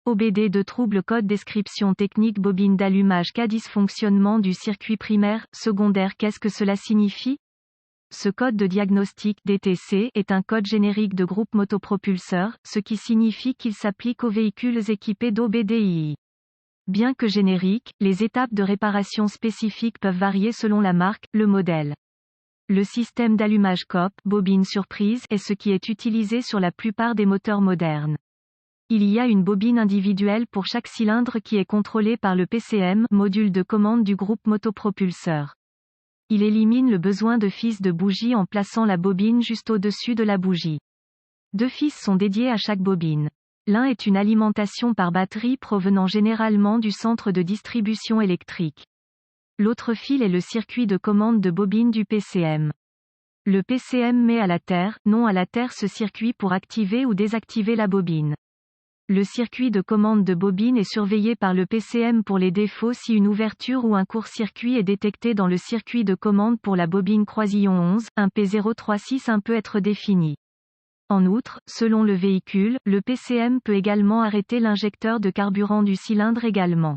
OBD de trouble code description technique bobine d'allumage cas dysfonctionnement du circuit primaire, secondaire. Qu'est-ce que cela signifie? Ce code de diagnostic DTC est un code générique de groupe motopropulseur, ce qui signifie qu'il s'applique aux véhicules équipés d'OBDII. Bien que génériques, les étapes de réparation spécifiques peuvent varier selon la marque, le modèle. Le système d'allumage COP, bobine surprise, est ce qui est utilisé sur la plupart des moteurs modernes. Il y a une bobine individuelle pour chaque cylindre qui est contrôlée par le PCM, module de commande du groupe motopropulseur. Il élimine le besoin de fils de bougie en plaçant la bobine juste au-dessus de la bougie. 2 fils sont dédiés à chaque bobine. L'un est une alimentation par batterie provenant généralement du centre de distribution électrique. L'autre fil est le circuit de commande de bobine du PCM. Le PCM met à la terre, non à la terre ce circuit pour activer ou désactiver la bobine. Le circuit de commande de bobine est surveillé par le PCM pour les défauts si une ouverture ou un court-circuit est détecté dans le circuit de commande pour la bobine croisillon 11, un P036 peut être défini. En outre, selon le véhicule, le PCM peut également arrêter l'injecteur de carburant du cylindre également.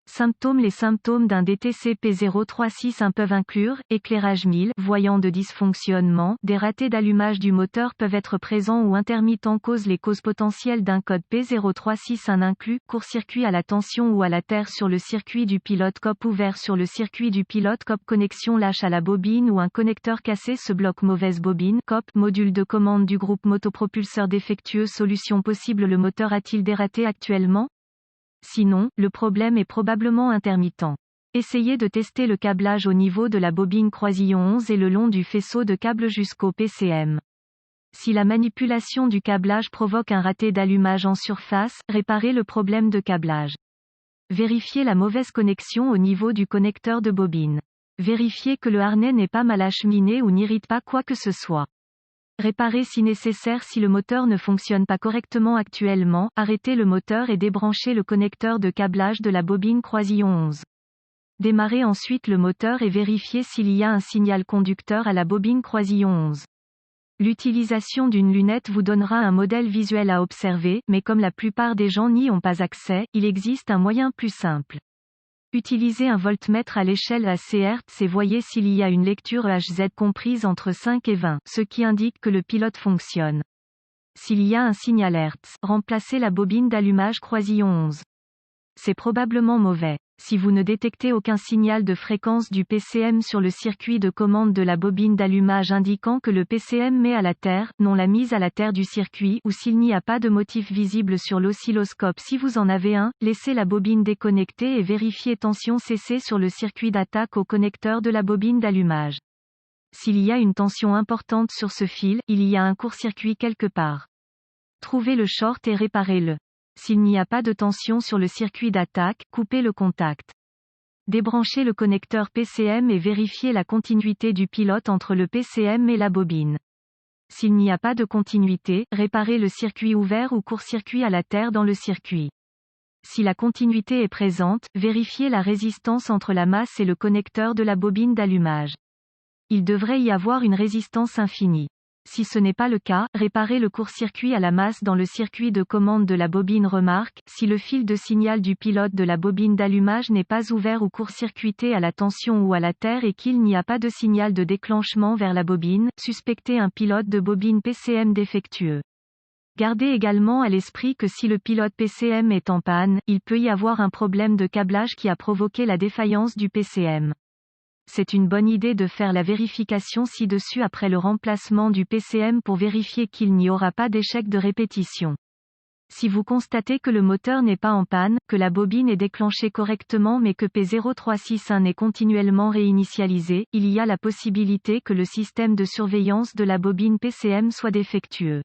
Symptômes. Les symptômes d'un DTC P036 peuvent inclure, éclairage 1000, voyant de dysfonctionnement, des ratés d'allumage du moteur peuvent être présents ou intermittents. Les causes potentielles d'un code P036 inclut, court-circuit à la tension ou à la terre sur le circuit du pilote COP ouvert sur le circuit du pilote COP connexion lâche à la bobine ou un connecteur cassé ce bloque mauvaise bobine COP module de commande du groupe motopropulseur défectueux solution possible le moteur a-t-il des ratés actuellement? Sinon, le problème est probablement intermittent. Essayez de tester le câblage au niveau de la bobine croisillon 11 et le long du faisceau de câble jusqu'au PCM. Si la manipulation du câblage provoque un raté d'allumage en surface, réparez le problème de câblage. Vérifiez la mauvaise connexion au niveau du connecteur de bobine. Vérifiez que le harnais n'est pas mal acheminé ou n'irrite pas quoi que ce soit. Réparez si nécessaire si le moteur ne fonctionne pas correctement actuellement, arrêtez le moteur et débranchez le connecteur de câblage de la bobine croisillon 11. Démarrez ensuite le moteur et vérifiez s'il y a un signal conducteur à la bobine croisillon 11. L'utilisation d'une lunette vous donnera un modèle visuel à observer, mais comme la plupart des gens n'y ont pas accès, il existe un moyen plus simple. Utilisez un voltmètre à l'échelle AC Hertz et voyez s'il y a une lecture HZ comprise entre 5 et 20, ce qui indique que le pilote fonctionne. S'il y a un signal Hertz, remplacez la bobine d'allumage croisillon 11. C'est probablement mauvais. Si vous ne détectez aucun signal de fréquence du PCM sur le circuit de commande de la bobine d'allumage indiquant que le PCM met à la terre, non la mise à la terre du circuit, ou s'il n'y a pas de motif visible sur l'oscilloscope si vous en avez un, laissez la bobine déconnectée et vérifiez tension CC sur le circuit d'attaque au connecteur de la bobine d'allumage. S'il y a une tension importante sur ce fil, il y a un court-circuit quelque part. Trouvez le short et réparez-le. S'il n'y a pas de tension sur le circuit d'attaque, coupez le contact. Débranchez le connecteur PCM et vérifiez la continuité du pilote entre le PCM et la bobine. S'il n'y a pas de continuité, réparez le circuit ouvert ou court-circuit à la terre dans le circuit. Si la continuité est présente, vérifiez la résistance entre la masse et le connecteur de la bobine d'allumage. Il devrait y avoir une résistance infinie. Si ce n'est pas le cas, réparez le court-circuit à la masse dans le circuit de commande de la bobine. Remarque, si le fil de signal du pilote de la bobine d'allumage n'est pas ouvert ou court-circuité à la tension ou à la terre et qu'il n'y a pas de signal de déclenchement vers la bobine, suspectez un pilote de bobine PCM défectueux. Gardez également à l'esprit que si le pilote PCM est en panne, il peut y avoir un problème de câblage qui a provoqué la défaillance du PCM. C'est une bonne idée de faire la vérification ci-dessus après le remplacement du PCM pour vérifier qu'il n'y aura pas d'échec de répétition. Si vous constatez que le moteur n'est pas en panne, que la bobine est déclenchée correctement mais que P0361 est continuellement réinitialisé, il y a la possibilité que le système de surveillance de la bobine PCM soit défectueux.